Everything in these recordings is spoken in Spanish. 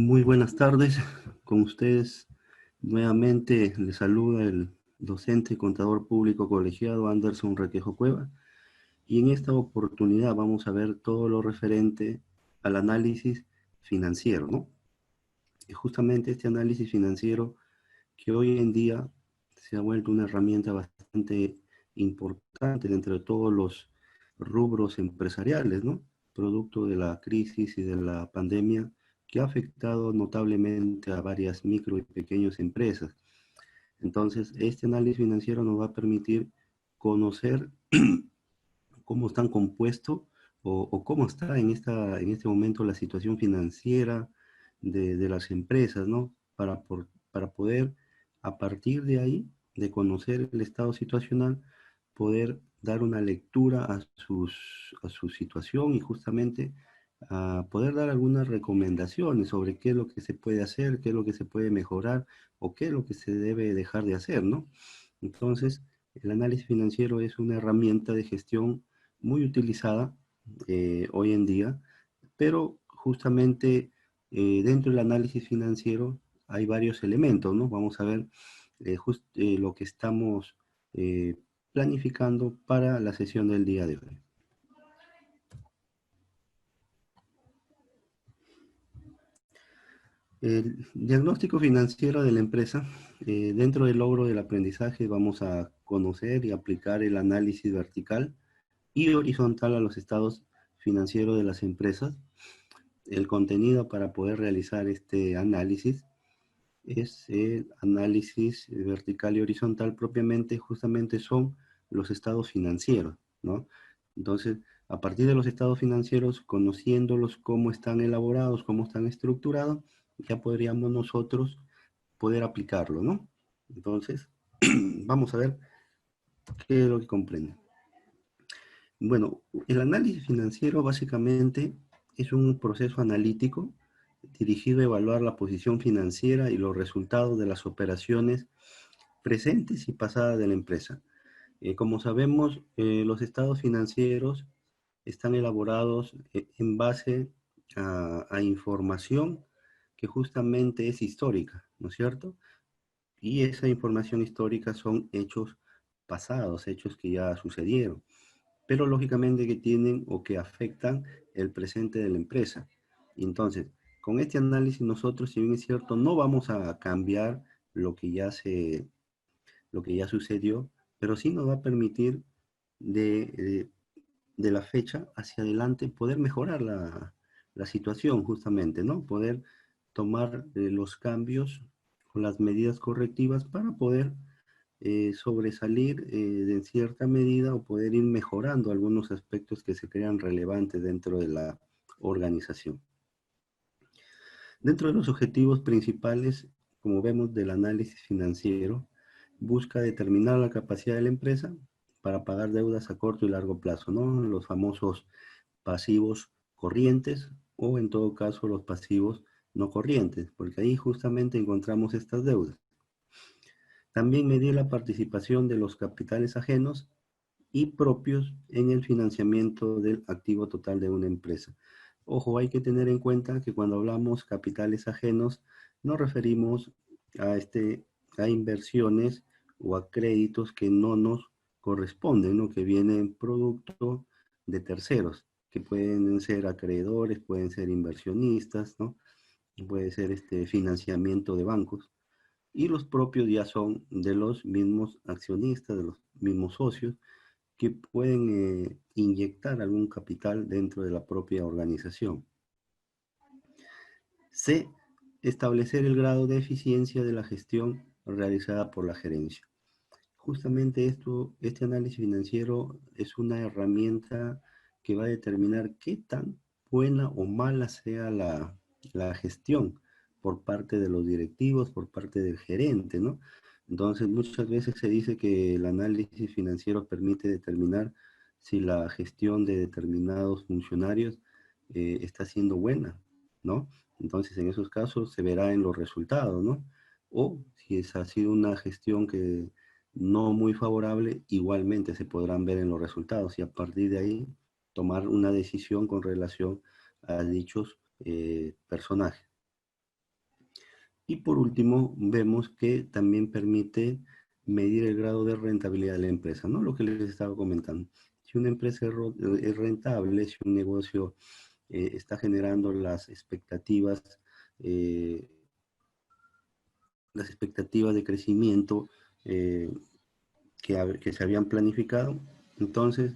Muy buenas tardes, con ustedes nuevamente les saluda el docente y contador público colegiado Anderson Requejo Cueva, y en esta oportunidad vamos a ver todo lo referente al análisis financiero, ¿no? Y justamente este análisis financiero que hoy en día se ha vuelto una herramienta bastante importante dentro de todos los rubros empresariales, ¿no? Producto de la crisis y de la pandemia que ha afectado notablemente a varias micro y pequeñas empresas. Entonces, este análisis financiero nos va a permitir conocer cómo están compuestos o cómo está en este momento la situación financiera de las empresas, ¿no? Para poder, a partir de ahí, de conocer el estado situacional, poder dar una lectura a su situación y justamente a poder dar algunas recomendaciones sobre qué es lo que se puede hacer, qué es lo que se puede mejorar o qué es lo que se debe dejar de hacer, ¿no? Entonces, el análisis financiero es una herramienta de gestión muy utilizada hoy en día, pero justamente dentro del análisis financiero hay varios elementos, ¿no? Vamos a ver lo que estamos eh, planificando para la sesión del día de hoy. El diagnóstico financiero de la empresa, dentro del logro del aprendizaje vamos a conocer y aplicar el análisis vertical y horizontal a los estados financieros de las empresas. El contenido para poder realizar este análisis es el análisis vertical y horizontal propiamente, justamente son los estados financieros, ¿no? Entonces, a partir de los estados financieros, conociéndolos cómo están elaborados, cómo están estructurados, ya podríamos nosotros poder aplicarlo, ¿no? Entonces, vamos a ver qué es lo que comprende. Bueno, el análisis financiero básicamente es un proceso analítico dirigido a evaluar la posición financiera y los resultados de las operaciones presentes y pasadas de la empresa. Como sabemos, los estados financieros están elaborados en base a información que justamente es histórica, ¿no es cierto? Y esa información histórica son hechos pasados, hechos que ya sucedieron, pero lógicamente que tienen o que afectan el presente de la empresa. Y entonces, con este análisis nosotros, si bien es cierto, no vamos a cambiar lo que ya lo que ya sucedió, pero sí nos va a permitir de, de, de la fecha hacia adelante poder mejorar la situación justamente, ¿no? Poder tomar los cambios o las medidas correctivas para poder sobresalir en cierta medida o poder ir mejorando algunos aspectos que se crean relevantes dentro de la organización. Dentro de los objetivos principales, como vemos del análisis financiero, busca determinar la capacidad de la empresa para pagar deudas a corto y largo plazo, ¿no? Los famosos pasivos corrientes o en todo caso los pasivos no corrientes, porque ahí justamente encontramos estas deudas. También medir la participación de los capitales ajenos y propios en el financiamiento del activo total de una empresa. Ojo, hay que tener en cuenta que cuando hablamos capitales ajenos, nos referimos a, a inversiones o a créditos que no nos corresponden, ¿no? Que vienen producto de terceros, que pueden ser acreedores, pueden ser inversionistas, ¿no? Puede ser financiamiento de bancos. Y los propios ya son de los mismos accionistas, de los mismos socios, que pueden inyectar algún capital dentro de la propia organización. C. Establecer el grado de eficiencia de la gestión realizada por la gerencia. Justamente este análisis financiero es una herramienta que va a determinar qué tan buena o mala sea la gestión por parte de los directivos, por parte del gerente, ¿no? Entonces, muchas veces se dice que el análisis financiero permite determinar si la gestión de determinados funcionarios está siendo buena, ¿no? Entonces, en esos casos se verá en los resultados, ¿no? O si ha sido una gestión que no muy favorable, igualmente se podrán ver en los resultados y a partir de ahí tomar una decisión con relación a dichos personajes. Y por último, vemos que también permite medir el grado de rentabilidad de la empresa, ¿no? Lo que les estaba comentando. Si una empresa es rentable, si un negocio está generando eh, las expectativas de crecimiento eh, que se habían planificado, entonces,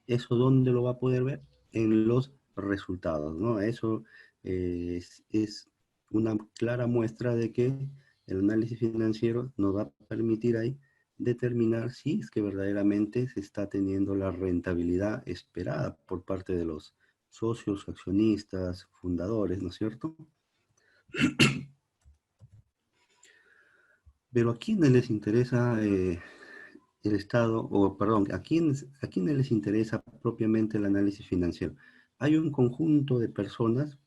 ¿eso dónde lo va a poder ver? En los resultados, ¿no? Eso es una clara muestra de que el análisis financiero nos va a permitir ahí determinar si es que verdaderamente se está teniendo la rentabilidad esperada por parte de los socios, accionistas, fundadores, ¿no es cierto? Pero ¿a quiénes les interesa el Estado, o perdón, a quiénes les interesa propiamente el análisis financiero? Hay un conjunto de personas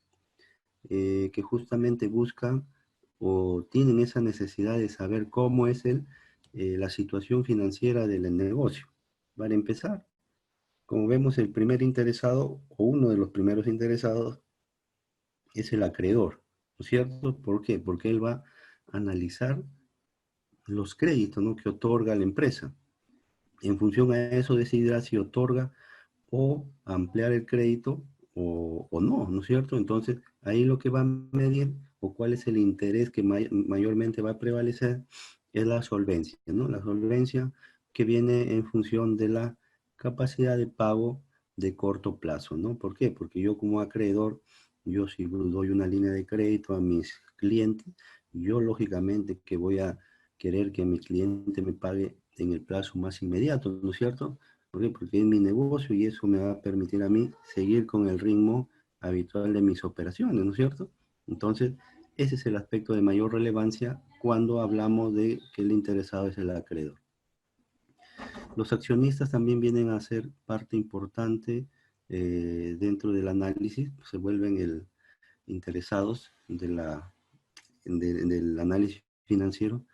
que justamente buscan o tienen esa necesidad de saber cómo es la situación financiera del negocio. Para empezar, como vemos, el primer interesado o uno de los primeros interesados es el acreedor, ¿no es cierto? ¿Por qué? Porque él va a analizar los créditos, ¿no?, que otorga la empresa. En función a eso decidirá si otorga o ampliar el crédito o no, ¿no es cierto? Entonces, ahí lo que va a medir o cuál es el interés que mayormente va a prevalecer es la solvencia, ¿no? La solvencia que viene en función de la capacidad de pago de corto plazo, ¿no? ¿Por qué? Porque yo como acreedor, yo si doy una línea de crédito a mis clientes, yo lógicamente que voy a querer que mi cliente me pague en el plazo más inmediato, ¿no es cierto? ¿Por qué? Porque es mi negocio y eso me va a permitir a mí seguir con el ritmo habitual de mis operaciones, ¿no es cierto? Entonces, ese es el aspecto de mayor relevancia cuando hablamos de que el interesado es el acreedor. Los accionistas también vienen a ser parte importante dentro del análisis, se vuelven interesados del análisis financiero.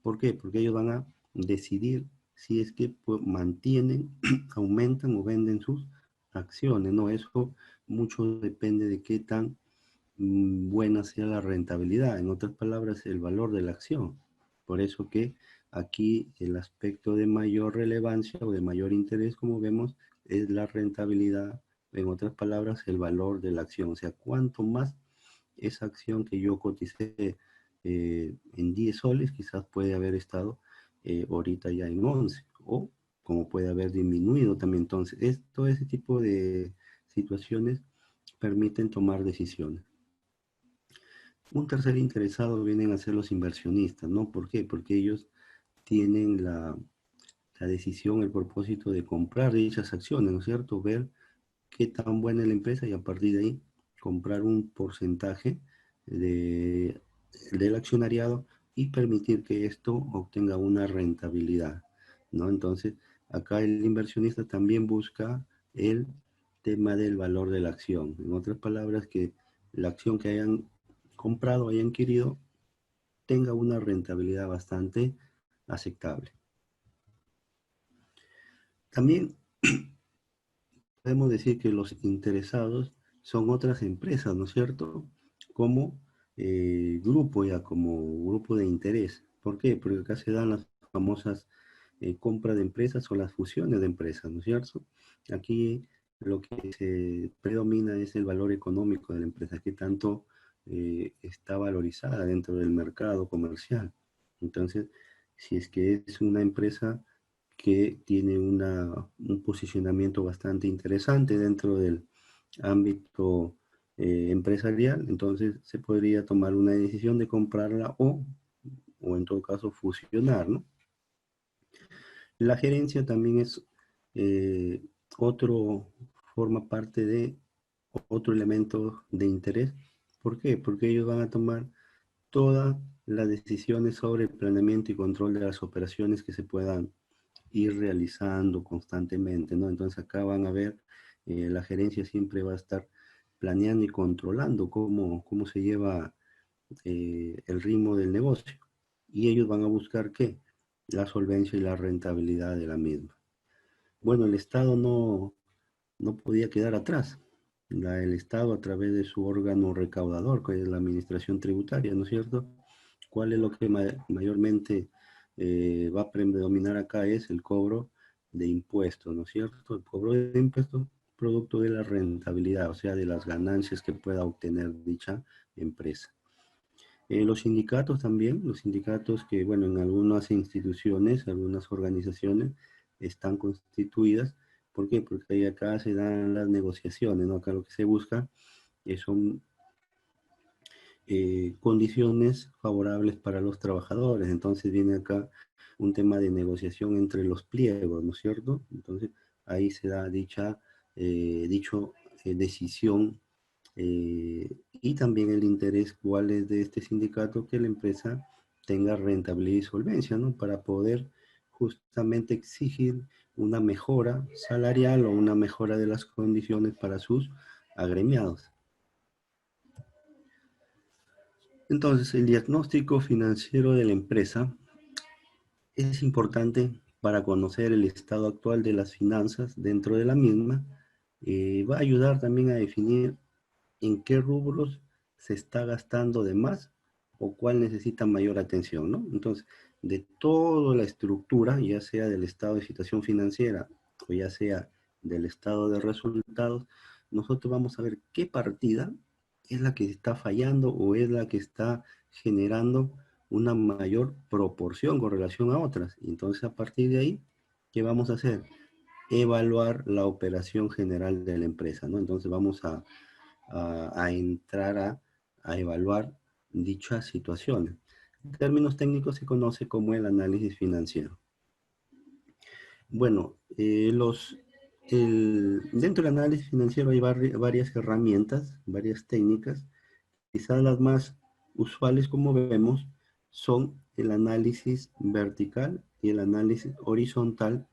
¿Por qué? Porque ellos van a decidir si es que pues, mantienen, aumentan o venden sus acciones, ¿no? Eso mucho depende de qué tan buena sea la rentabilidad, en otras palabras, el valor de la acción. Por eso que aquí el aspecto de mayor relevancia o de mayor interés, como vemos, es la rentabilidad, en otras palabras, el valor de la acción. O sea, cuánto más esa acción que yo coticé en 10 soles, quizás puede haber estado ahorita ya en 11, o como puede haber disminuido también. Entonces, todo ese tipo de situaciones permiten tomar decisiones. Un tercer interesado vienen a ser los inversionistas, ¿no? ¿Por qué? Porque ellos tienen la decisión, el propósito de comprar dichas acciones, ¿no es cierto? Ver qué tan buena es la empresa y a partir de ahí comprar un porcentaje de, del accionariado y permitir que esto obtenga una rentabilidad, ¿no? Entonces, acá el inversionista también busca el tema del valor de la acción. En otras palabras, que la acción que hayan comprado, hayan adquirido, tenga una rentabilidad bastante aceptable. También podemos decir que los interesados son otras empresas, ¿no es cierto? Como grupo ya, como grupo de interés. ¿Por qué? Porque acá se dan las famosas compras de empresas o las fusiones de empresas, ¿no es cierto? Aquí lo que se predomina es el valor económico de la empresa, que tanto está valorizada dentro del mercado comercial. Entonces, si es que es una empresa que tiene un posicionamiento bastante interesante dentro del ámbito empresarial, entonces se podría tomar una decisión de comprarla o en todo caso fusionar, ¿no? La gerencia también es eh, otro, forma parte de otro elemento de interés. ¿Por qué? Porque ellos van a tomar todas las decisiones sobre el planeamiento y control de las operaciones que se puedan ir realizando constantemente, ¿no? Entonces acá van a ver, la gerencia siempre va a estar planeando y controlando cómo se lleva el ritmo del negocio. Y ellos van a buscar qué? La solvencia y la rentabilidad de la misma. Bueno, el Estado no podía quedar atrás. El Estado a través de su órgano recaudador, que es la administración tributaria, ¿no es cierto? ¿Cuál es lo que mayormente va a predominar acá? Es el cobro de impuestos, ¿no es cierto? El cobro de impuestos producto de la rentabilidad, o sea, de las ganancias que pueda obtener dicha empresa. Los sindicatos también, los sindicatos que, bueno, en algunas instituciones, algunas organizaciones están constituidas. ¿Por qué? Porque ahí acá se dan las negociaciones, ¿no? Acá lo que se busca son condiciones favorables para los trabajadores. Entonces viene acá un tema de negociación entre los pliegos, ¿no es cierto? Entonces ahí se da dicho decisión y también el interés cuál es de este sindicato que la empresa tenga rentabilidad y solvencia, ¿no? Para poder justamente exigir una mejora salarial o una mejora de las condiciones para sus agremiados. Entonces, el diagnóstico financiero de la empresa es importante para conocer el estado actual de las finanzas dentro de la misma. Va a ayudar también a definir en qué rubros se está gastando de más o cuál necesita mayor atención, ¿no? Entonces, de toda la estructura, ya sea del estado de situación financiera o ya sea del estado de resultados, nosotros vamos a ver qué partida es la que está fallando o es la que está generando una mayor proporción con relación a otras. Entonces, a partir de ahí, ¿qué vamos a hacer? Evaluar la operación general de la empresa, ¿no? Entonces vamos a entrar a evaluar dichas situaciones. En términos técnicos se conoce como el análisis financiero. Bueno, dentro del análisis financiero hay varias herramientas, varias técnicas. Quizás las más usuales, como vemos, son el análisis vertical y el análisis horizontal,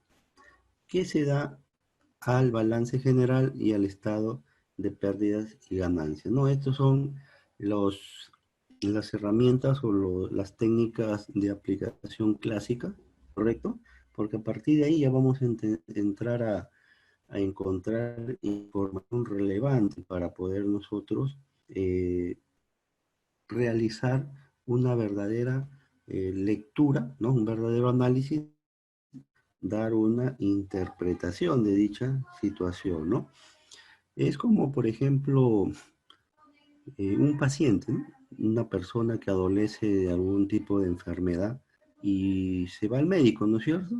que se da al balance general y al estado de pérdidas y ganancias, ¿no? Estos son los, las herramientas o las técnicas de aplicación clásica, ¿correcto? Porque a partir de ahí ya vamos a entrar a encontrar información relevante para poder nosotros realizar una verdadera lectura, ¿no? Un verdadero análisis, dar una interpretación de dicha situación, ¿no? Es como, por ejemplo, un paciente, ¿no? Una persona que adolece de algún tipo de enfermedad y se va al médico, ¿no es cierto?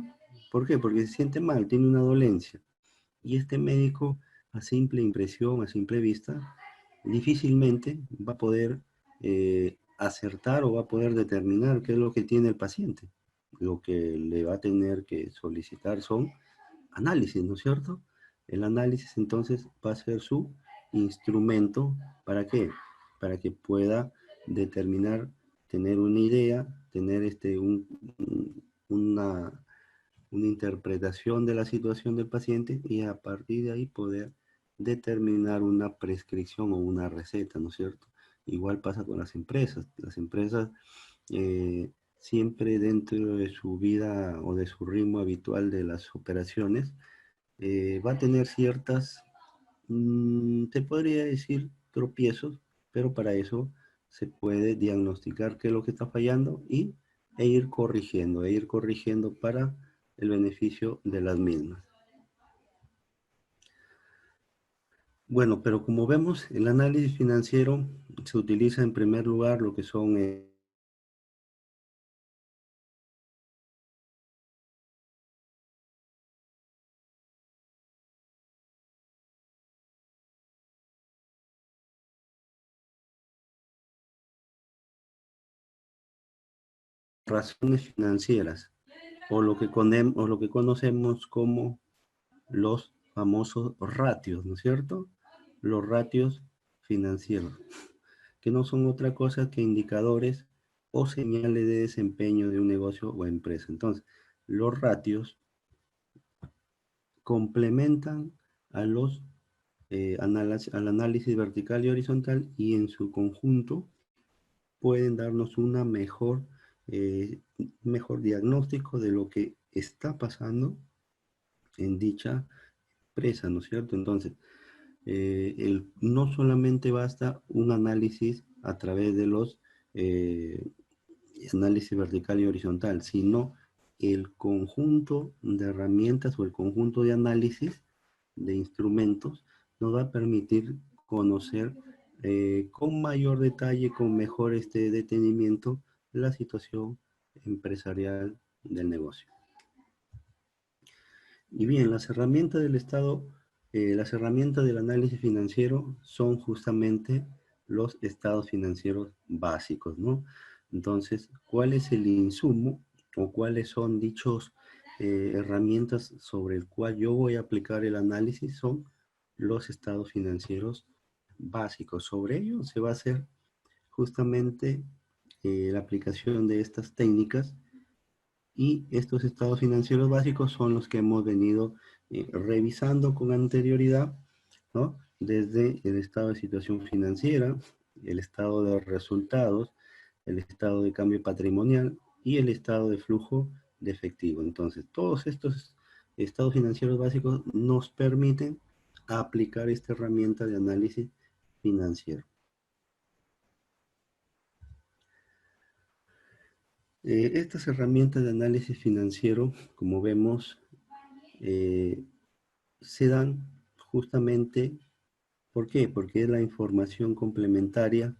¿Por qué? Porque se siente mal, tiene una dolencia. Y este médico, a simple impresión, a simple vista, difícilmente va a poder acertar o va a poder determinar qué es lo que tiene el paciente. Lo que le va a tener que solicitar son análisis, ¿no es cierto? El análisis entonces va a ser su instrumento. ¿Para qué? Para que pueda determinar, tener una idea, tener una interpretación de la situación del paciente y a partir de ahí poder determinar una prescripción o una receta, ¿no es cierto? Igual pasa con las empresas. Las empresas siempre dentro de su vida o de su ritmo habitual de las operaciones, va a tener ciertas, te podría decir, tropiezos, pero para eso se puede diagnosticar qué es lo que está fallando e ir corrigiendo para el beneficio de las mismas. Bueno, pero como vemos, el análisis financiero se utiliza en primer lugar lo que son razones financieras o lo que conocemos como los famosos ratios, ¿no es cierto? Los ratios financieros, que no son otra cosa que indicadores o señales de desempeño de un negocio o empresa. Entonces, los ratios complementan a al análisis vertical y horizontal y en su conjunto pueden darnos una mejor diagnóstico de lo que está pasando en dicha empresa, ¿no es cierto? Entonces, no solamente basta un análisis a través de los análisis vertical y horizontal, sino el conjunto de herramientas o el conjunto de análisis de instrumentos nos va a permitir conocer con mayor detalle, con mejor detenimiento, la situación empresarial del negocio. Y bien, las herramientas del Estado, las herramientas del análisis financiero son justamente los estados financieros básicos, ¿no? Entonces, ¿cuál es el insumo o cuáles son dichos herramientas sobre el cual yo voy a aplicar el análisis? Son los estados financieros básicos. Sobre ello se va a hacer justamente la aplicación de estas técnicas, y estos estados financieros básicos son los que hemos venido revisando con anterioridad, ¿no? Desde el estado de situación financiera, el estado de resultados, el estado de cambio patrimonial y el estado de flujo de efectivo. Entonces, todos estos estados financieros básicos nos permiten aplicar esta herramienta de análisis financiero. Estas herramientas de análisis financiero, como vemos, eh, se dan justamente, ¿por qué? Porque es la información complementaria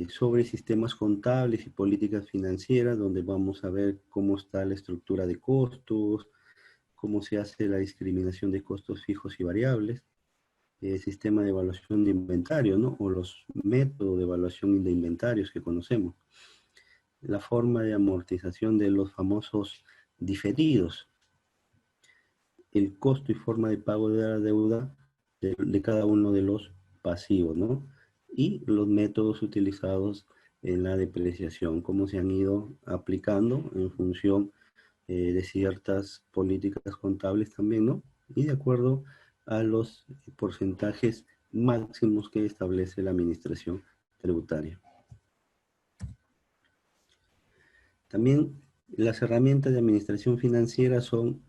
sobre sistemas contables y políticas financieras, donde vamos a ver cómo está la estructura de costos, cómo se hace la discriminación de costos fijos y variables, el sistema de evaluación de inventario, ¿no? O los métodos de evaluación de inventarios que conocemos, la forma de amortización de los famosos diferidos, el costo y forma de pago de la deuda de cada uno de los pasivos, ¿no? Y los métodos utilizados en la depreciación, cómo se han ido aplicando en función de ciertas políticas contables también, ¿no? Y de acuerdo a los porcentajes máximos que establece la administración tributaria. También las herramientas de administración financiera son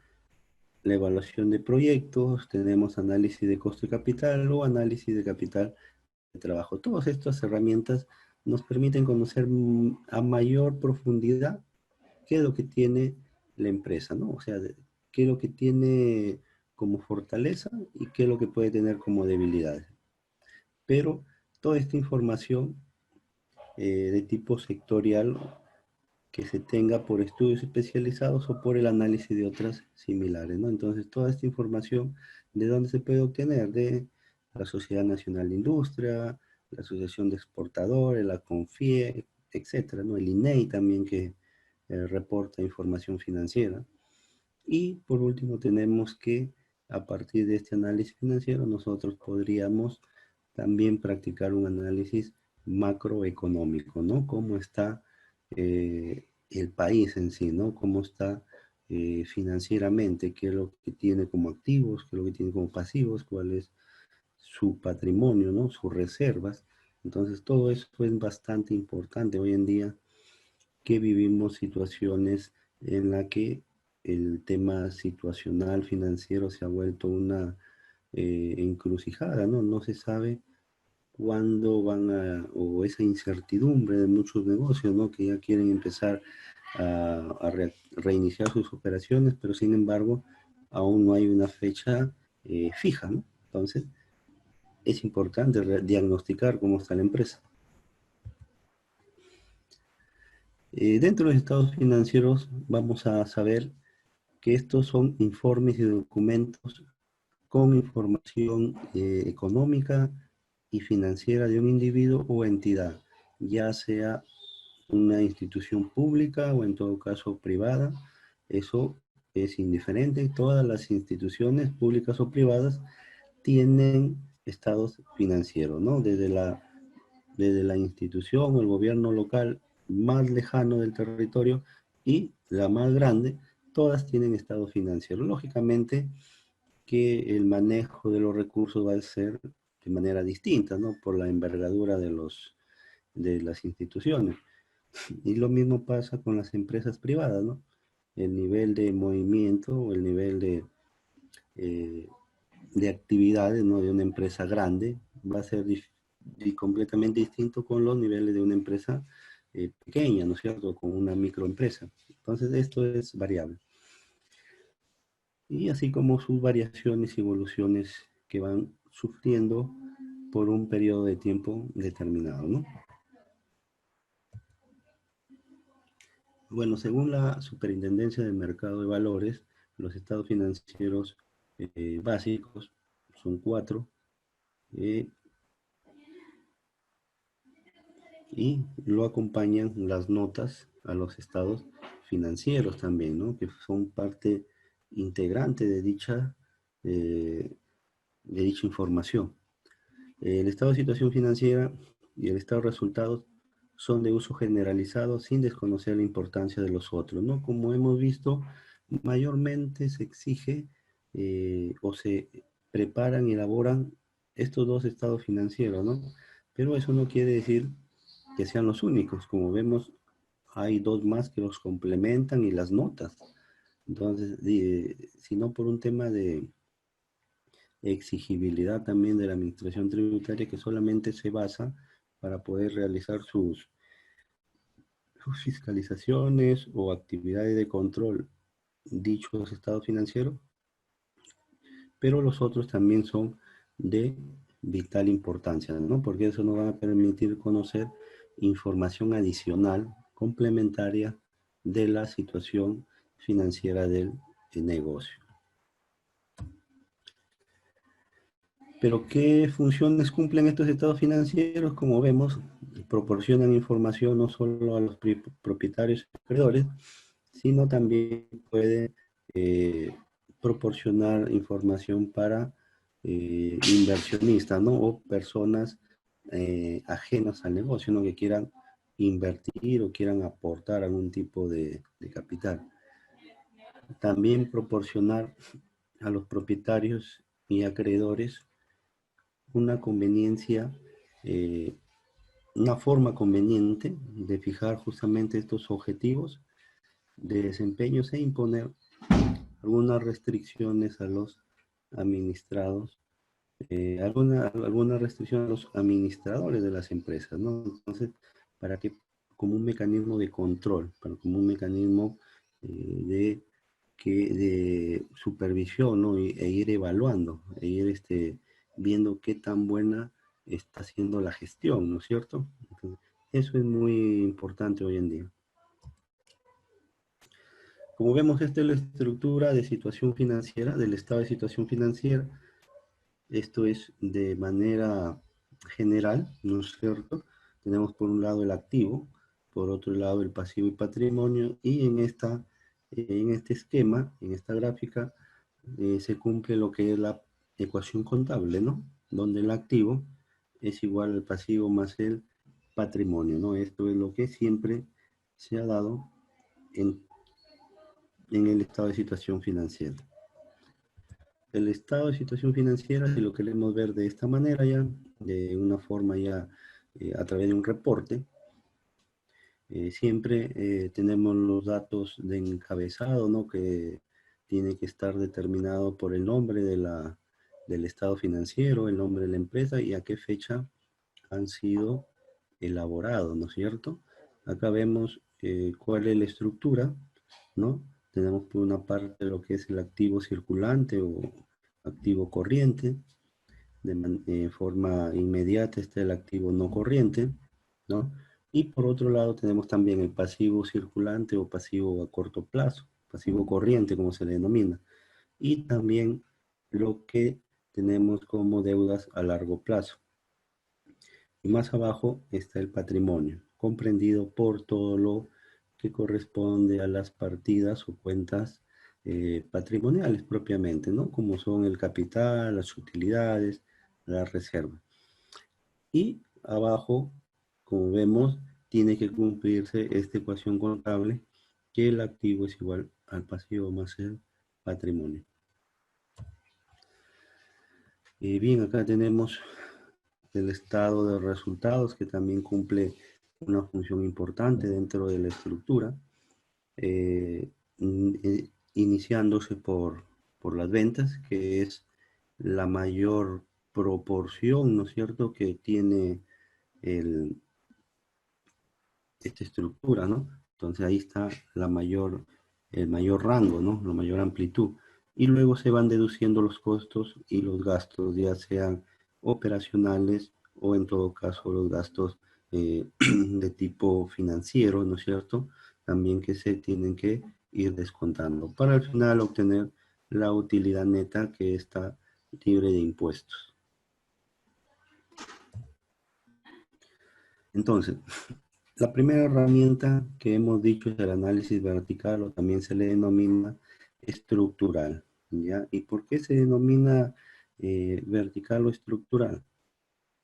la evaluación de proyectos, tenemos análisis de costo de capital o análisis de capital de trabajo. Todas estas herramientas nos permiten conocer a mayor profundidad qué es lo que tiene la empresa, ¿no? O sea, qué es lo que tiene como fortaleza y qué es lo que puede tener como debilidad. Pero toda esta información de tipo sectorial que se tenga por estudios especializados o por el análisis de otras similares, ¿no? Entonces, toda esta información, ¿de dónde se puede obtener? De la Sociedad Nacional de Industria, la Asociación de Exportadores, la CONFIE, etcétera, ¿no? El INEI también, que reporta información financiera. Y por último, tenemos que, a partir de este análisis financiero, nosotros podríamos también practicar un análisis macroeconómico, ¿no? Cómo está el país en sí, ¿no? Cómo está financieramente, qué es lo que tiene como activos, qué es lo que tiene como pasivos, cuál es su patrimonio, ¿no? Sus reservas. Entonces, todo eso es bastante importante hoy en día, que vivimos situaciones en la que el tema situacional financiero se ha vuelto una encrucijada, ¿no? No se sabe cuándo van a, o esa incertidumbre de muchos negocios, ¿no? Que ya quieren empezar a reiniciar sus operaciones, pero sin embargo aún no hay una fecha fija, ¿no? Entonces es importante diagnosticar cómo está la empresa. Dentro de los estados financieros vamos a saber que estos son informes y documentos con información económica y financiera de un individuo o entidad, ya sea una institución pública o en todo caso privada. Eso es indiferente. Todas las instituciones públicas o privadas tienen estados financieros, ¿no? Desde la institución o el gobierno local más lejano del territorio y la más grande, todas tienen estado financiero. Lógicamente que el manejo de los recursos va a ser de manera distinta, ¿no? Por la envergadura de las instituciones. Y lo mismo pasa con las empresas privadas, ¿no? El nivel de movimiento o el nivel eh, de actividades, ¿no? De una empresa grande va a ser completamente distinto con los niveles de una empresa pequeña, ¿no es cierto?, con una microempresa. Entonces, esto es variable. Y así como sus variaciones y evoluciones que van sufriendo por un periodo de tiempo determinado, ¿no? Bueno, según la Superintendencia del Mercado de Valores, los estados financieros básicos son cuatro, eh, y lo acompañan las notas a los estados financieros también, ¿no? Que son parte integrante eh, de dicha información. El estado de situación financiera y el estado de resultados son de uso generalizado sin desconocer la importancia de los otros, ¿no? Como hemos visto, mayormente se exige o se preparan y elaboran estos dos estados financieros, ¿no? Pero eso no quiere decir que sean los únicos. Como vemos, hay dos más que los complementan y las notas. Entonces, si no por un tema de exigibilidad también de la administración tributaria que solamente se basa para poder realizar sus fiscalizaciones o actividades de control dichos estados financieros, pero los otros también son de vital importancia, ¿no? Porque eso nos va a permitir conocer información adicional, complementaria de la situación financiera del negocio. Pero ¿qué funciones cumplen estos estados financieros? Como vemos, proporcionan información no solo a los propietarios y acreedores, sino también puede proporcionar información para inversionistas, ¿no? O personas ajenas al negocio, ¿no? Que quieran invertir o quieran aportar algún tipo de capital. También proporcionar a los propietarios y acreedores una conveniencia, eh, una forma conveniente de fijar justamente estos objetivos de desempeños e imponer algunas restricciones a los administrados, alguna restricción a los administradores de las empresas, ¿no? Entonces, para que, como un mecanismo de control, como un mecanismo de supervisión, ¿no? E ir evaluando, e ir viendo qué tan buena está siendo la gestión, ¿no es cierto? Entonces, eso es muy importante hoy en día. Como vemos, esta es la estructura de situación financiera, del estado de situación financiera. Esto es de manera general, ¿no es cierto? Tenemos por un lado el activo, por otro lado el pasivo y patrimonio, y en este esquema, en esta gráfica, se cumple lo que es la ecuación contable, ¿no? Donde el activo es igual al pasivo más el patrimonio, ¿no? Esto es lo que siempre se ha dado en, en el estado de situación financiera. El estado de situación financiera, si lo queremos ver de esta manera ya, de una forma ya a través de un reporte, siempre tenemos los datos de encabezado, ¿no? Que tiene que estar determinado por el nombre del estado financiero, el nombre de la empresa y a qué fecha han sido elaborados, ¿no es cierto? Acá vemos cuál es la estructura, ¿no? Tenemos por una parte lo que es el activo circulante o activo corriente. De forma inmediata está el activo no corriente, ¿no? Y por otro lado tenemos también el pasivo circulante o pasivo a corto plazo, pasivo corriente como se le denomina. Y también lo que tenemos como deudas a largo plazo. Y más abajo está el patrimonio, comprendido por todo lo que corresponde a las partidas o cuentas patrimoniales propiamente, ¿no? Como son el capital, las utilidades, la reserva. Y abajo, como vemos, tiene que cumplirse esta ecuación contable, que el activo es igual al pasivo más el patrimonio. Y bien, acá tenemos el estado de resultados, que también cumple una función importante dentro de la estructura, iniciándose por las ventas, que es la mayor proporción, ¿no es cierto?, que tiene esta estructura, ¿no? Entonces ahí está el mayor rango, ¿no? La mayor amplitud. Y luego se van deduciendo los costos y los gastos, ya sean operacionales o en todo caso los gastos de tipo financiero, ¿no es cierto? También que se tienen que ir descontando para al final obtener la utilidad neta que está libre de impuestos. Entonces, la primera herramienta que hemos dicho es el análisis vertical o también se le denomina estructural, ¿ya? ¿Y por qué se denomina vertical o estructural?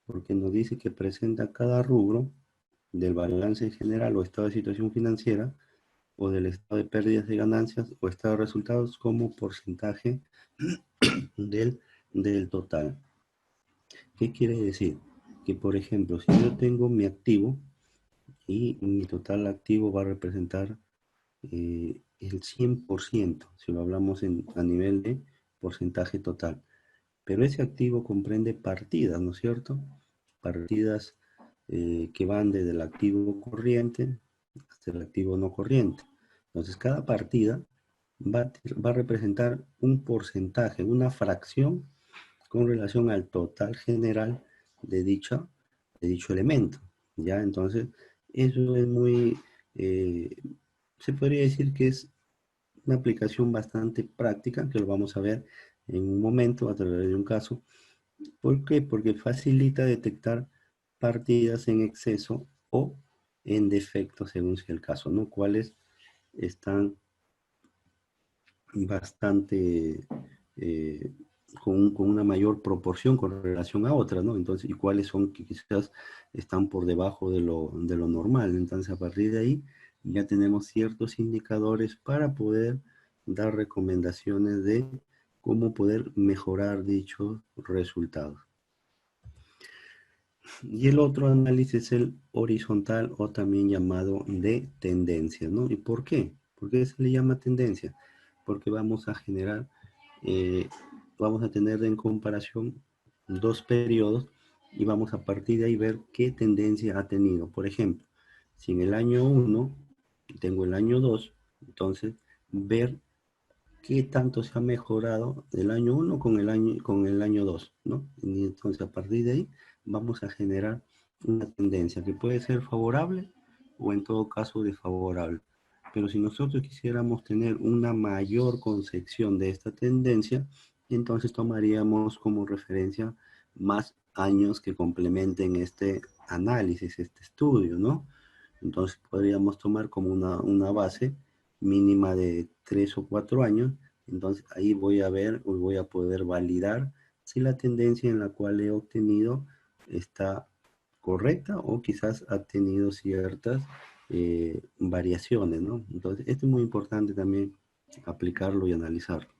Porque nos dice que presenta cada rubro del balance general o estado de situación financiera o del estado de pérdidas y ganancias o estado de resultados como porcentaje del, del total. ¿Qué quiere decir? Que, por ejemplo, si yo tengo mi activo y mi total activo va a representar el 100%, si lo hablamos a nivel de porcentaje total. Pero ese activo comprende partidas, ¿no es cierto? Partidas que van desde el activo corriente hasta el activo no corriente. Entonces, cada partida va a representar un porcentaje, una fracción con relación al total general de, de dicho elemento. ¿Ya? Entonces, eso es muy, eh, se podría decir que es una aplicación bastante práctica, que lo vamos a ver en un momento a través de un caso. ¿Por qué? Porque facilita detectar partidas en exceso o en defecto, según sea el caso, ¿no? Cuáles están bastante eh, con una mayor proporción con relación a otras, ¿no? Entonces, y cuáles son que quizás están por debajo de lo normal. Entonces, a partir de ahí ya tenemos ciertos indicadores para poder dar recomendaciones de cómo poder mejorar dichos resultados. Y el otro análisis es el horizontal o también llamado de tendencia, ¿no? ¿Y por qué? ¿Por qué se le llama tendencia? Porque vamos a generar, eh, vamos a tener en comparación dos periodos y vamos a partir de ahí ver qué tendencia ha tenido. Por ejemplo, si en el año 1 tengo el año 2, entonces ver qué tanto se ha mejorado del año 1 con el año 2, ¿no? Y entonces a partir de ahí vamos a generar una tendencia que puede ser favorable o en todo caso desfavorable. Pero si nosotros quisiéramos tener una mayor concepción de esta tendencia, entonces tomaríamos como referencia más años que complementen este análisis, este estudio, ¿no? Entonces podríamos tomar como una base mínima de 3 o 4 años. Entonces ahí voy a ver o voy a poder validar si la tendencia en la cual he obtenido está correcta o quizás ha tenido ciertas variaciones, ¿no? Entonces esto es muy importante también aplicarlo y analizarlo.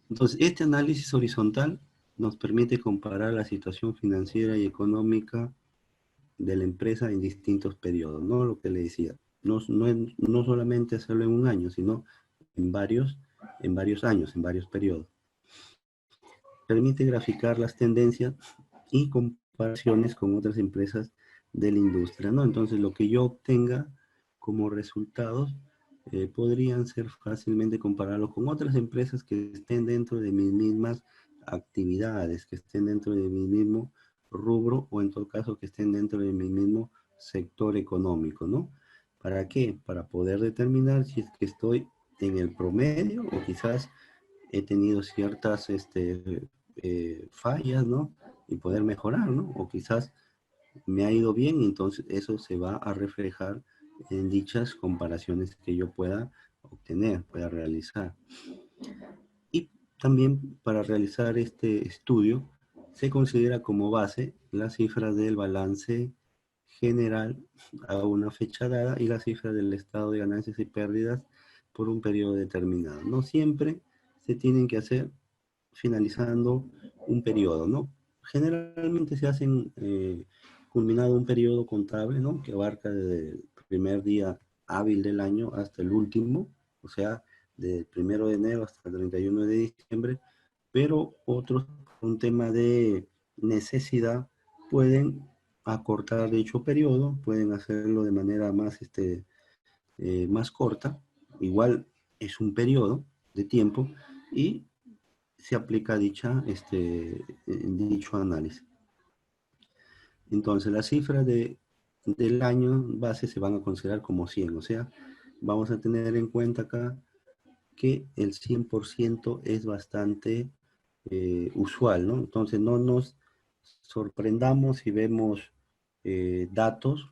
Entonces este análisis horizontal nos permite comparar la situación financiera y económica de la empresa en distintos periodos, ¿no? Lo que le decía, no solamente hacerlo en un año, sino en varios años, en varios periodos. Permite graficar las tendencias y comparaciones con otras empresas de la industria, ¿no? Entonces, lo que yo obtenga como resultados podrían ser fácilmente comparados con otras empresas que estén dentro de mis mismas actividades, que estén dentro de mi mismo rubro o en todo caso que estén dentro de mi mismo sector económico, ¿no? ¿Para qué? Para poder determinar si es que estoy en el promedio o quizás he tenido ciertas fallas, ¿no? Y poder mejorar, ¿no? O quizás me ha ido bien y entonces eso se va a reflejar en dichas comparaciones que yo pueda obtener, pueda realizar. Y también para realizar este estudio se considera como base las cifras del balance general a una fecha dada y las cifras del estado de ganancias y pérdidas por un periodo determinado. No siempre se tienen que hacer finalizando un periodo, ¿no? Generalmente se hacen culminado un periodo contable, ¿no? Que abarca desde el primer día hábil del año hasta el último, o sea, del 1 de enero hasta el 31 de diciembre, pero otros, un tema de necesidad, pueden acortar dicho periodo, pueden hacerlo de manera más, más corta. Igual es un periodo de tiempo y se aplica dicho análisis. Entonces, las cifras del año base se van a considerar como 100, o sea, vamos a tener en cuenta acá que el 100% es bastante usual, ¿no? Entonces, no nos sorprendamos si vemos datos,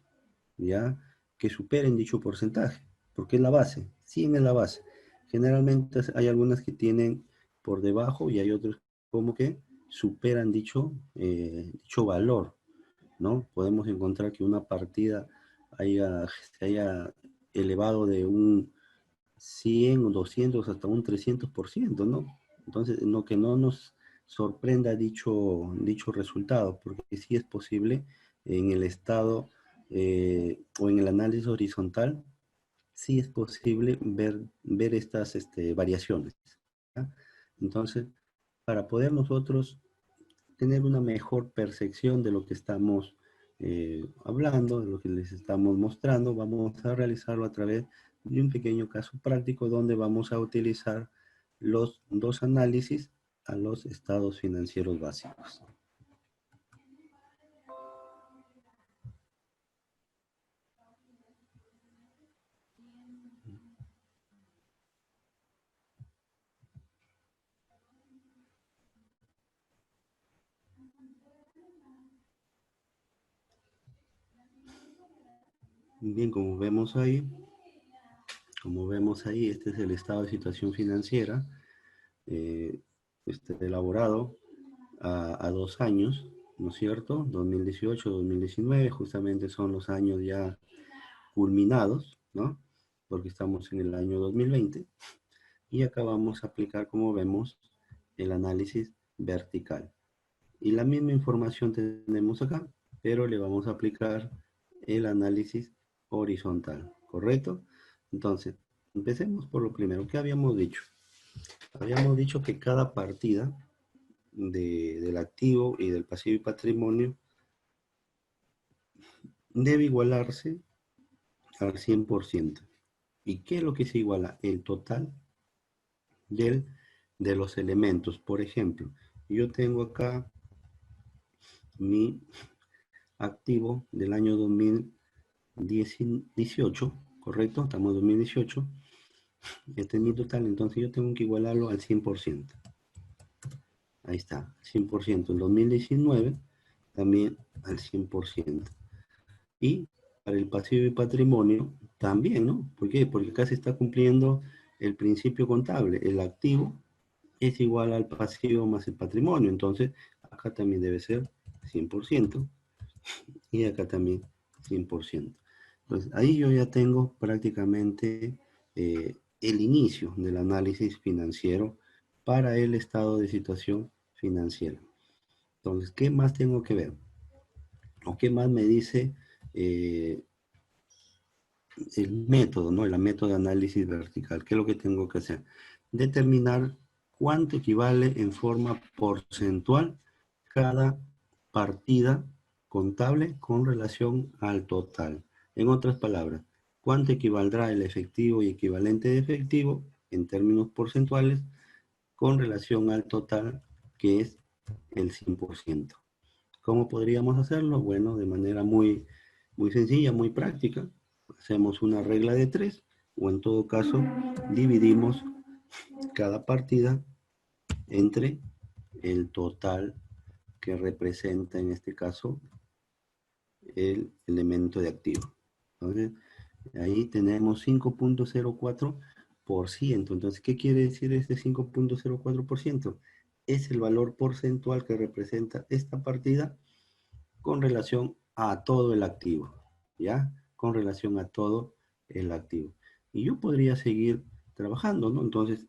¿ya? Que superen dicho porcentaje, porque es la base, 100 es la base. Generalmente hay algunas que tienen por debajo y hay otros como que superan dicho valor, ¿no? Podemos encontrar que una partida se haya elevado de un 100 o 200 hasta un 300%, ¿no? Entonces, no, que no nos sorprenda dicho resultado, porque sí es posible en el estado o en el análisis horizontal, sí es posible ver estas variaciones, ¿ya? Entonces, para poder nosotros tener una mejor percepción de lo que estamos hablando, de lo que les estamos mostrando, vamos a realizarlo a través de un pequeño caso práctico donde vamos a utilizar los dos análisis a los estados financieros básicos. Bien, como vemos ahí, este es el estado de situación financiera eh, elaborado a 2 años, ¿no es cierto? 2018-2019, justamente son los años ya culminados, ¿no? Porque estamos en el año 2020 y acá vamos a aplicar, como vemos, el análisis vertical. Y la misma información tenemos acá, pero le vamos a aplicar el análisis horizontal, ¿correcto? Entonces, empecemos por lo primero. ¿Qué habíamos dicho? Habíamos dicho que cada partida del activo y del pasivo y patrimonio debe igualarse al 100%. ¿Y qué es lo que se iguala? El total del, de los elementos. Por ejemplo, yo tengo acá mi activo del año 2018, ¿correcto? Estamos en 2018. Este es mi total, entonces yo tengo que igualarlo al 100%. Ahí está, 100%. En 2019 también al 100%. Y para el pasivo y patrimonio también, ¿no? ¿Por qué? Porque acá se está cumpliendo el principio contable. El activo es igual al pasivo más el patrimonio. Entonces, acá también debe ser 100% y acá también 100%. Entonces, ahí yo ya tengo prácticamente el inicio del análisis financiero para el estado de situación financiera. Entonces, ¿qué más tengo que ver? ¿O qué más me dice eh, el método, ¿no? El método de análisis vertical? ¿Qué es lo que tengo que hacer? Determinar cuánto equivale en forma porcentual cada partida contable con relación al total. En otras palabras, cuánto equivaldrá el efectivo y equivalente de efectivo en términos porcentuales con relación al total, que es el 100%. ¿Cómo podríamos hacerlo? Bueno, de manera muy sencilla, muy práctica. Hacemos una regla de 3 o en todo caso dividimos cada partida entre el total que representa en este caso el elemento de activo. Entonces, ahí tenemos 5.04%. Entonces, ¿qué quiere decir este 5.04%? Es el valor porcentual que representa esta partida con relación a todo el activo, ¿ya? Con relación a todo el activo. Y yo podría seguir trabajando, ¿no? Entonces,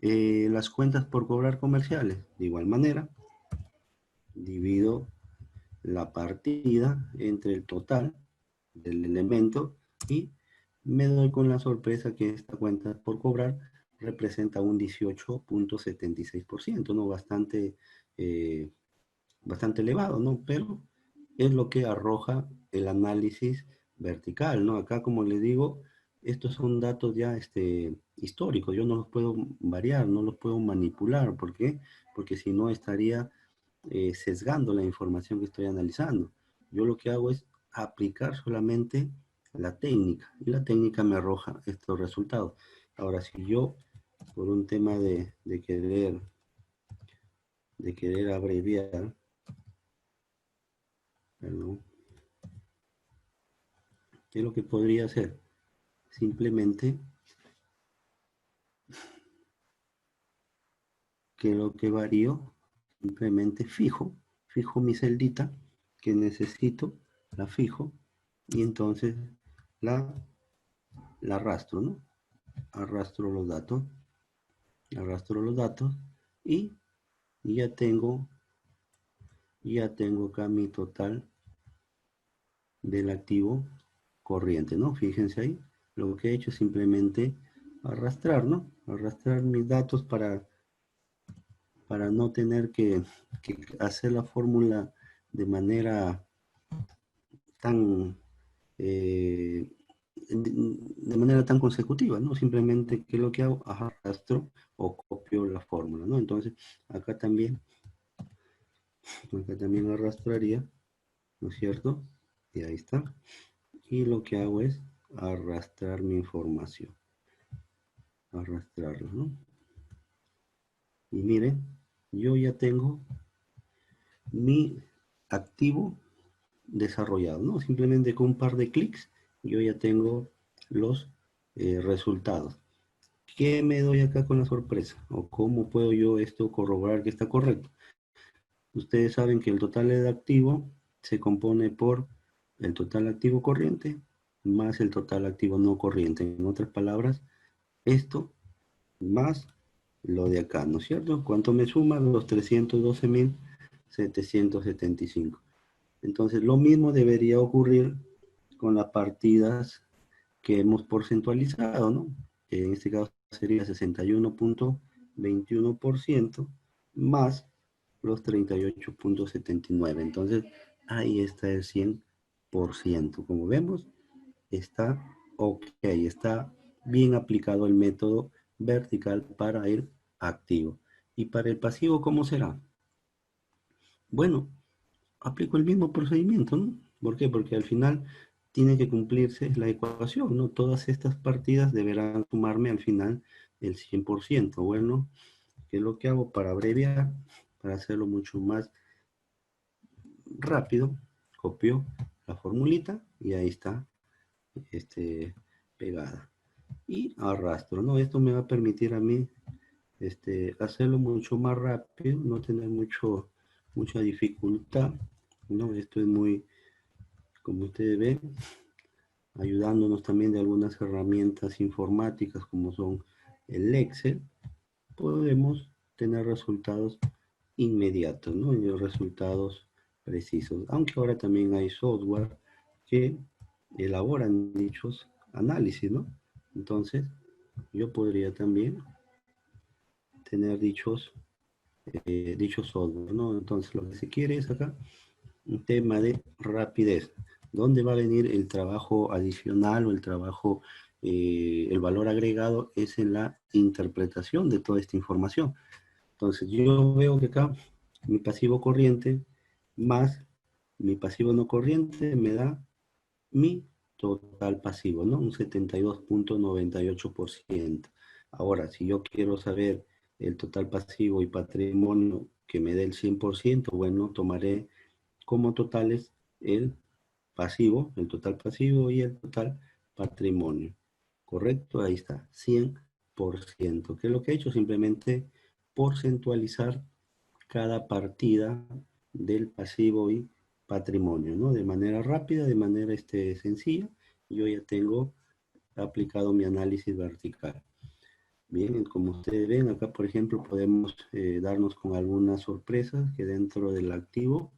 las cuentas por cobrar comerciales, de igual manera, divido la partida entre el total del elemento y me doy con la sorpresa que esta cuenta por cobrar representa un 18.76%, ¿no? Bastante elevado, ¿no? Pero es lo que arroja el análisis vertical, ¿no? Acá, como les digo, estos son datos ya históricos, yo no los puedo variar, no los puedo manipular. ¿Por qué? Porque si no estaría sesgando la información que estoy analizando. Yo lo que hago es aplicar solamente la técnica, y la técnica me arroja estos resultados. Ahora, si yo, por un tema de querer abreviar, perdón, ¿qué es lo que podría hacer? Simplemente, que lo que varío, simplemente fijo mi celdita que necesito, la fijo, y entonces la, la arrastro, ¿no? Arrastro los datos, arrastro los datos y ya tengo acá mi total del activo corriente, ¿no? Fíjense ahí, lo que he hecho es simplemente arrastrar, ¿no? Arrastrar mis datos para no tener que hacer la fórmula de manera tan, eh, de manera tan consecutiva, ¿no? Simplemente, ¿qué es lo que hago? Arrastro o copio la fórmula, ¿no? Entonces, acá también, arrastraría, ¿no es cierto? Y ahí está. Y lo que hago es arrastrar mi información, arrastrarla, ¿no? Y miren, yo ya tengo mi activo desarrollado, ¿no? Simplemente con un par de clics yo ya tengo los resultados. ¿Qué me doy acá con la sorpresa? ¿O cómo puedo yo esto corroborar que está correcto? Ustedes saben que el total de activo se compone por el total activo corriente más el total activo no corriente. En otras palabras, esto más lo de acá, ¿no es cierto? ¿Cuánto me suma? Los 312.775. Entonces, lo mismo debería ocurrir con las partidas que hemos porcentualizado, ¿no? Que en este caso sería 61.21% más los 38.79. Entonces, ahí está el 100%. Como vemos, está ok, está bien aplicado el método vertical para el activo. Y para el pasivo, ¿cómo será? Bueno, aplico el mismo procedimiento, ¿no? ¿Por qué? Porque al final tiene que cumplirse la ecuación, ¿no? Todas estas partidas deberán sumarme al final el 100%. Bueno, ¿qué es lo que hago para abreviar? Para hacerlo mucho más rápido, copio la formulita y ahí está pegada. Y arrastro, ¿no? Esto me va a permitir a mí hacerlo mucho más rápido, no tener mucha dificultad, ¿no? Esto es muy, como ustedes ven, ayudándonos también de algunas herramientas informáticas como son el Excel, podemos tener resultados inmediatos, ¿no? Y resultados precisos. Aunque ahora también hay software que elaboran dichos análisis, ¿no? Entonces, yo podría también tener dichos software, ¿no? Entonces, lo que se quiere es acá un tema de rapidez. ¿Dónde va a venir el trabajo adicional o el trabajo, el valor agregado? Es en la interpretación de toda esta información. Entonces, yo veo que acá mi pasivo corriente más mi pasivo no corriente me da mi total pasivo, ¿no? Un 72.98%. Ahora, si yo quiero saber el total pasivo y patrimonio que me dé el 100%, bueno, tomaré como totales el pasivo, el total pasivo y el total patrimonio. ¿Correcto? Ahí está, 100%. ¿Qué es lo que he hecho? Simplemente porcentualizar cada partida del pasivo y patrimonio, ¿no? De manera rápida, de manera sencilla, yo ya tengo aplicado mi análisis vertical. Bien, como ustedes ven, acá por ejemplo podemos darnos con algunas sorpresas que dentro del activo,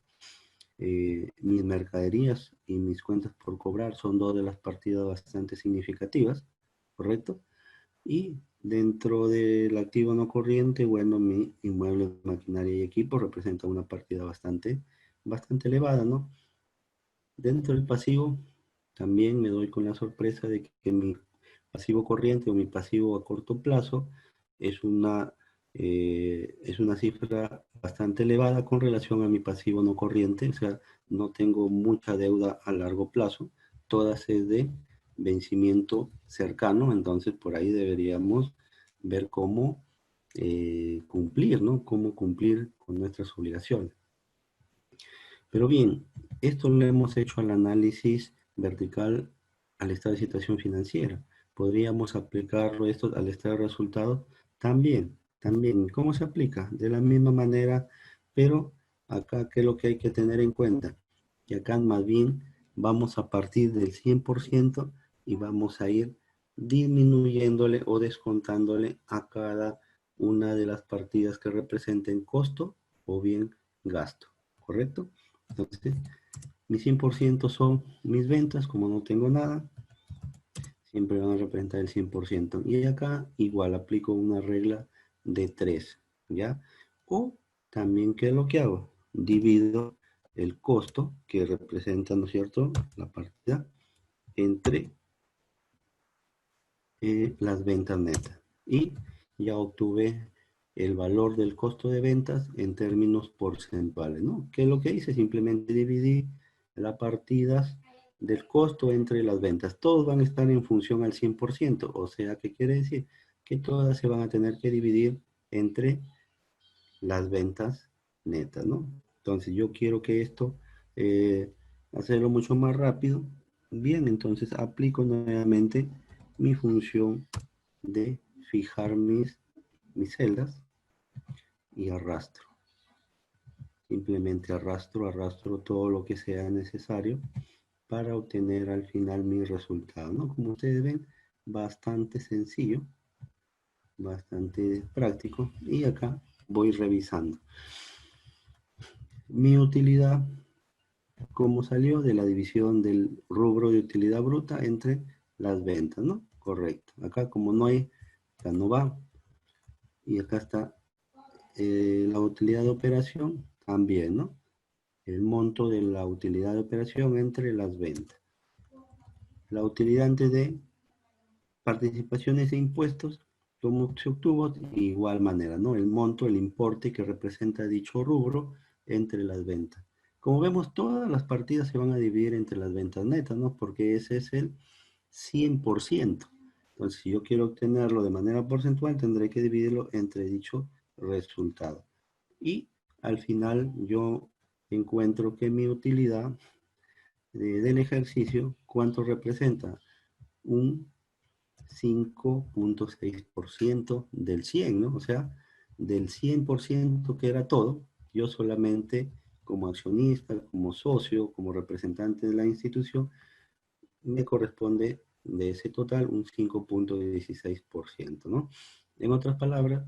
mis mercaderías y mis cuentas por cobrar son dos de las partidas bastante significativas, ¿correcto? Y dentro del activo no corriente, bueno, mi inmueble, maquinaria y equipo representa una partida bastante elevada, ¿no? Dentro del pasivo, también me doy con la sorpresa de que mi pasivo corriente o mi pasivo a corto plazo es una cifra bastante elevada con relación a mi pasivo no corriente, o sea, no tengo mucha deuda a largo plazo, todas es de vencimiento cercano, entonces por ahí deberíamos ver cómo cumplir, ¿no? Cómo cumplir con nuestras obligaciones. Pero bien, esto lo hemos hecho al análisis vertical al estado de situación financiera. Podríamos aplicarlo esto al estado de resultados también, también. ¿Cómo se aplica? De la misma manera, pero acá, ¿qué es lo que hay que tener en cuenta? Que acá más bien vamos a partir del 100% y vamos a ir disminuyéndole o descontándole a cada una de las partidas que representen costo o bien gasto, ¿correcto? Entonces, mi 100% son mis ventas, como no tengo nada, siempre van a representar el 100%. Y acá igual aplico una regla de 3, ¿ya? O también, ¿qué es lo que hago? Divido el costo que representa, ¿no es cierto?, la partida entre las ventas netas. Y ya obtuve el valor del costo de ventas en términos porcentuales, ¿no? ¿Qué es lo que hice? Simplemente dividí las partidas del costo entre las ventas. Todos van a estar en función al 100%, o sea, ¿qué quiere decir? Que todas se van a tener que dividir entre las ventas netas, ¿no? Entonces yo quiero que esto, hacerlo mucho más rápido. Bien, entonces aplico nuevamente mi función de fijar mis celdas y arrastro. Simplemente arrastro todo lo que sea necesario para obtener al final mi resultado, ¿no? Como ustedes ven, bastante sencillo, bastante práctico. Y acá voy revisando. Mi utilidad, como salió de la división del rubro de utilidad bruta entre las ventas, ¿no? Correcto. Acá como no hay, acá no va. Y acá está la utilidad de operación también, ¿no? El monto de la utilidad de operación entre las ventas. La utilidad antes de participaciones e impuestos, como se obtuvo de igual manera, ¿no? El monto, el importe que representa dicho rubro entre las ventas. Como vemos, todas las partidas se van a dividir entre las ventas netas, ¿no? Porque ese es el 100%. Entonces, si yo quiero obtenerlo de manera porcentual, tendré que dividirlo entre dicho resultado. Y al final yo encuentro que mi utilidad del ejercicio, ¿cuánto representa? Un 5.6% del 100, ¿no? O sea, del 100% que era todo, yo solamente como accionista, como socio, como representante de la institución, me corresponde de ese total un 5.16%, ¿no? En otras palabras,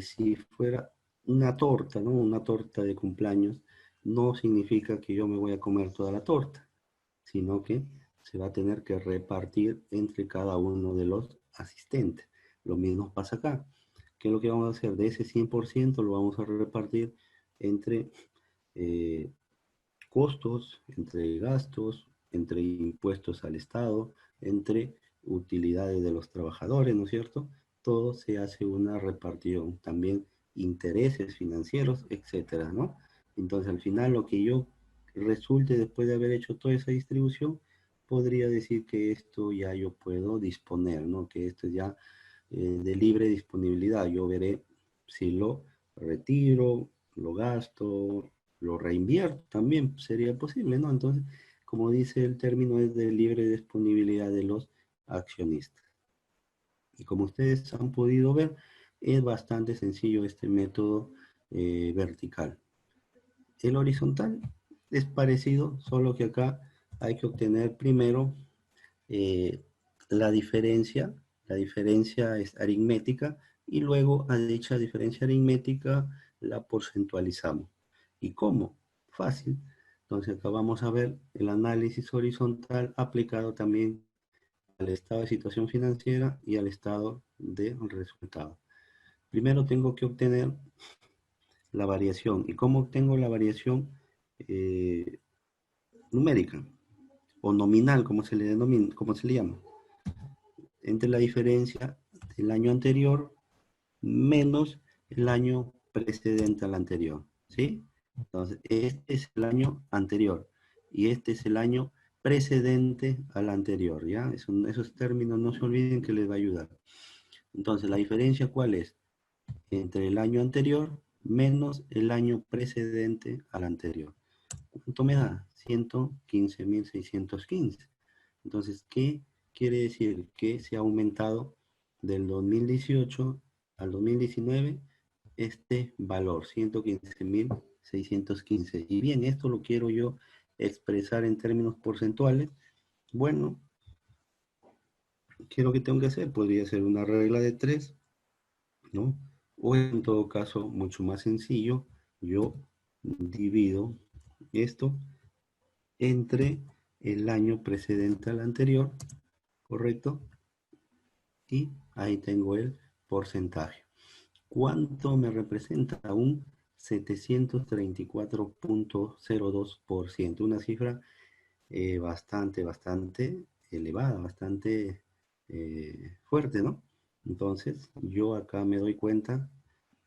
si fuera una torta, ¿no? Una torta de cumpleaños, no significa que yo me voy a comer toda la torta, sino que se va a tener que repartir entre cada uno de los asistentes. Lo mismo pasa acá. ¿Qué es lo que vamos a hacer? De ese 100% lo vamos a repartir entre eh, costos, entre gastos, entre impuestos al Estado, entre utilidades de los trabajadores, ¿no es cierto? Todo se hace una repartición, también intereses financieros, etcétera, ¿no? Entonces, al final, lo que yo resulte después de haber hecho toda esa distribución, podría decir que esto ya yo puedo disponer, ¿no? Que esto es ya de libre disponibilidad. Yo veré si lo retiro, lo gasto, lo reinvierto, también sería posible, ¿no? Entonces, como dice el término, es de libre disponibilidad de los accionistas. Y como ustedes han podido ver, es bastante sencillo este método vertical. El horizontal es parecido, solo que acá hay que obtener primero eh, la diferencia es aritmética, y luego a dicha diferencia aritmética la porcentualizamos. ¿Y cómo? Fácil. Entonces acá vamos a ver el análisis horizontal aplicado también al estado de situación financiera y al estado de resultado. Primero tengo que obtener la variación. ¿Y cómo obtengo la variación? Eh, numérica o nominal, como se le denomina, como se le llama, entre la diferencia del año anterior menos el año precedente al anterior, ¿sí? Entonces, este es el año anterior y este es el año precedente al anterior, ¿ya? Esos términos no se olviden que les va a ayudar. Entonces, ¿la diferencia cuál es? Entre el año anterior menos el año precedente al anterior. ¿Cuánto me da? 115.615. Entonces, ¿qué quiere decir? Que se ha aumentado del 2018 al 2019 este valor, 115.615. Y bien, esto lo quiero yo expresar en términos porcentuales. Bueno, ¿qué es lo que tengo que hacer? Podría ser una regla de 3, ¿no? O en todo caso, mucho más sencillo, yo divido esto entre el año precedente al anterior, ¿correcto? Y ahí tengo el porcentaje. ¿Cuánto me representa? Un 734.02%, una cifra bastante elevada, bastante fuerte, ¿no? Entonces, yo acá me doy cuenta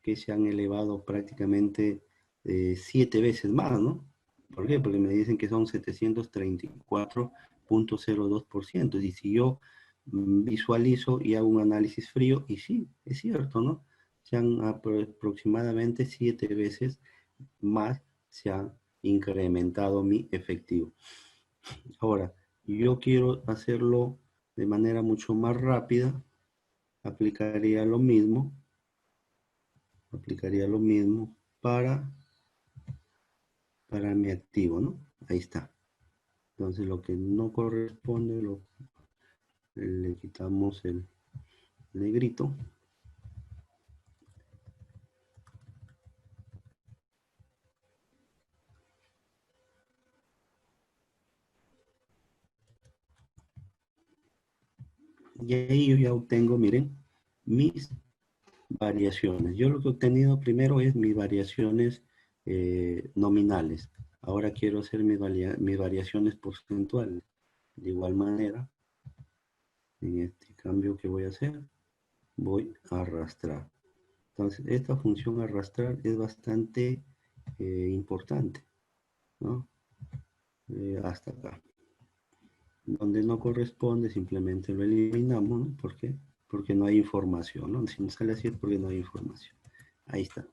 que se han elevado prácticamente 7 veces más, ¿no? ¿Por qué? Porque me dicen que son 734.02%. Y si yo visualizo y hago un análisis frío, y sí, es cierto, ¿no? Se han aproximadamente 7 veces más se ha incrementado mi efectivo. Ahora, yo quiero hacerlo de manera mucho más rápida, aplicaría lo mismo, aplicaría lo mismo para mi activo, ¿no? Ahí está. Entonces lo que no corresponde, le quitamos el negrito. Y ahí yo ya obtengo, miren, mis variaciones. Yo lo que he obtenido primero es mis variaciones nominales. Ahora quiero hacer mis variaciones porcentuales. De igual manera, en este cambio que voy a hacer, voy a arrastrar. Entonces, esta función arrastrar es bastante importante, ¿no? Hasta acá. Donde no corresponde, simplemente lo eliminamos, ¿no? ¿Por qué? Porque no hay información, ¿no? Si no sale así es porque no hay información. Ahí está.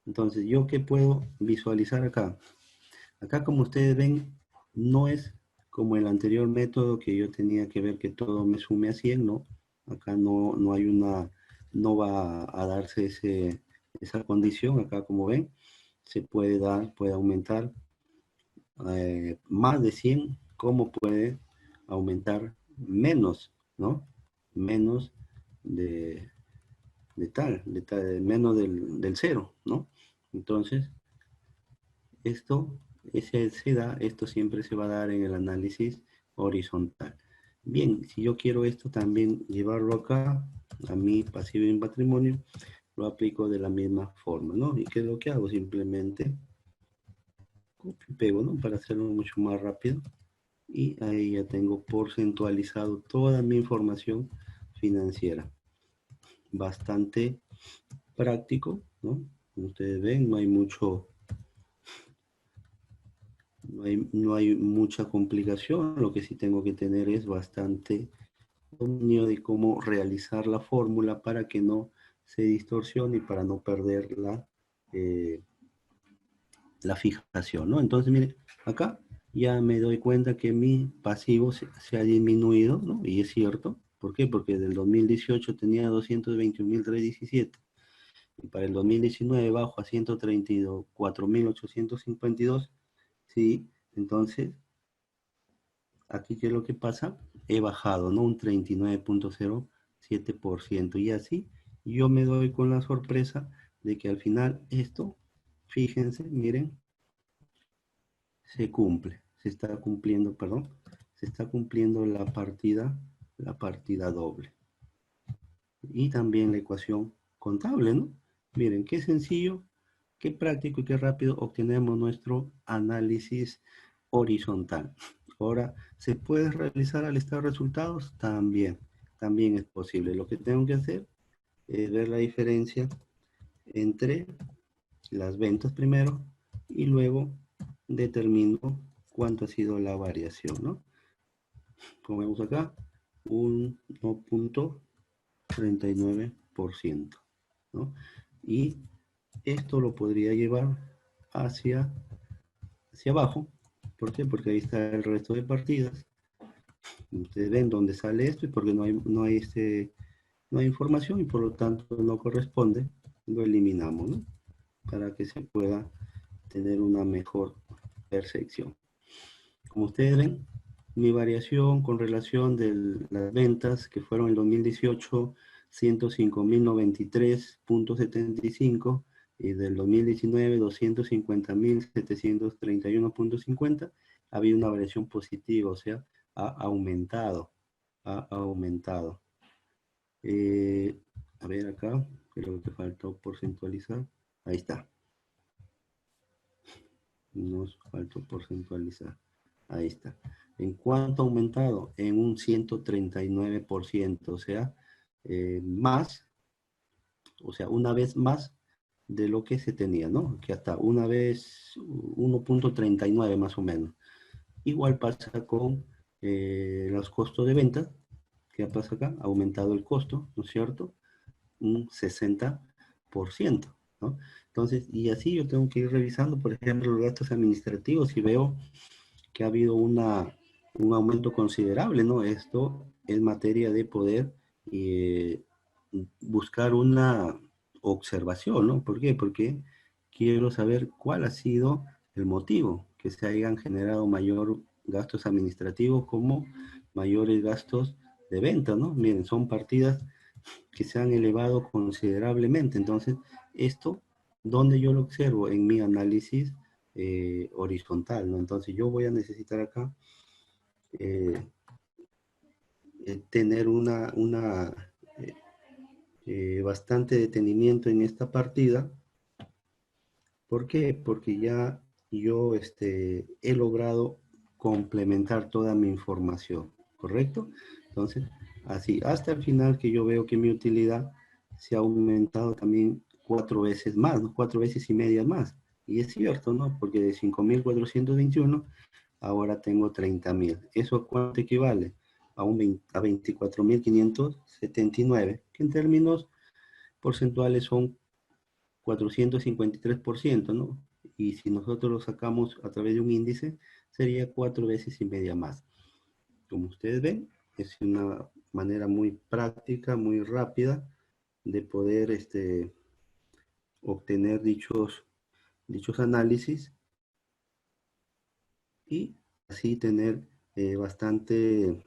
Entonces, ¿yo qué puedo visualizar acá? Acá, como ustedes ven, no es como el anterior método que yo tenía que ver que todo me sume a 100, ¿no? Acá no hay no va a darse esa condición. Acá, como ven, se puede dar, puede aumentar más de 100, como puede aumentar menos, ¿no? Menos de, menos del cero, ¿no? Entonces, esto, esto siempre se va a dar en el análisis horizontal. Bien, si yo quiero esto también llevarlo acá, a mi pasivo en patrimonio, lo aplico de la misma forma, ¿no? ¿Y qué es lo que hago? Simplemente copio y pego, ¿no? Para hacerlo mucho más rápido. Y ahí ya tengo porcentualizado toda mi información financiera. Bastante práctico, ¿no? Como ustedes ven, no hay mucha complicación. Lo que sí tengo que tener es bastante dominio de cómo realizar la fórmula para que no se distorsione y para no perder la fijación, ¿no? Entonces, mire, acá ya me doy cuenta que mi pasivo se ha disminuido, ¿no? Y es cierto. ¿Por qué? Porque del 2018 tenía 221.317 y para el 2019 bajo a 134.852, ¿sí? Entonces, aquí, ¿qué es lo que pasa? He bajado, ¿no? Un 39.07%. Y así yo me doy con la sorpresa de que al final esto, fíjense, miren, se cumple, se está cumpliendo, perdón, se está cumpliendo la partida doble. Y también la ecuación contable, ¿no? Miren, qué sencillo, qué práctico y qué rápido obtenemos nuestro análisis horizontal. Ahora, ¿se puede realizar al estado de resultados? También es posible. Lo que tengo que hacer es ver la diferencia entre las ventas primero y luego determino cuánto ha sido la variación, ¿no? Como vemos acá, un 1.39%, ¿no? Y esto lo podría llevar hacia, hacia abajo. ¿Por qué? Porque ahí está el resto de partidas. Ustedes ven dónde sale esto y porque no hay información y por lo tanto no corresponde, lo eliminamos, ¿no? Para que se pueda tener una mejor percepción. Como ustedes ven, mi variación con relación de las ventas que fueron en 2018, 105.093.75 y del 2019, 250.731.50, había una variación positiva, o sea, ha aumentado, ha aumentado. A ver acá, creo que faltó porcentualizar. Ahí está. Nos faltó porcentualizar. Ahí está. ¿En cuánto ha aumentado? En un 139%, o sea, más, o sea, una vez más de lo que se tenía, ¿no? Que hasta una vez 1.39 más o menos. Igual pasa con los costos de venta. ¿Qué pasa acá? Ha aumentado el costo, ¿no es cierto? Un 60%, ¿no? Entonces, y así yo tengo que ir revisando, por ejemplo, los gastos administrativos y veo que ha habido un aumento considerable, ¿no? Esto es materia de poder buscar una observación, ¿no? ¿Por qué? Porque quiero saber cuál ha sido el motivo que se hayan generado mayor gastos administrativos como mayores gastos de venta, ¿no? Miren, son partidas que se han elevado considerablemente. Entonces, esto, ¿dónde yo lo observo? En mi análisis horizontal, ¿no? Entonces, yo voy a necesitar acá eh, tener eh, bastante detenimiento en esta partida. ¿Por qué? Porque ya yo he logrado complementar toda mi información, ¿correcto? Entonces, así, hasta el final que yo veo que mi utilidad se ha aumentado también 4 veces más, ¿no? 4 veces y media más. Y es cierto, ¿no? Porque de 5.421 ahora tengo 30.000. ¿Eso a cuánto equivale? A 24.579, que en términos porcentuales son 453%, ¿no? Y si nosotros lo sacamos a través de un índice, sería 4 veces y media más. Como ustedes ven, es una manera muy práctica, muy rápida de poder obtener dichos análisis y así tener bastante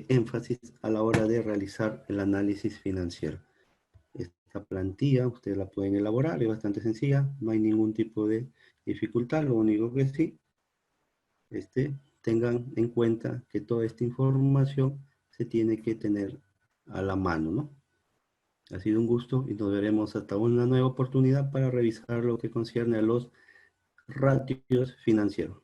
énfasis a la hora de realizar el análisis financiero. Esta plantilla ustedes la pueden elaborar, es bastante sencilla, no hay ningún tipo de dificultad, lo único que sí, tengan en cuenta que toda esta información se tiene que tener a la mano, ¿no? Ha sido un gusto y nos veremos hasta una nueva oportunidad para revisar lo que concierne a los ratios financieros.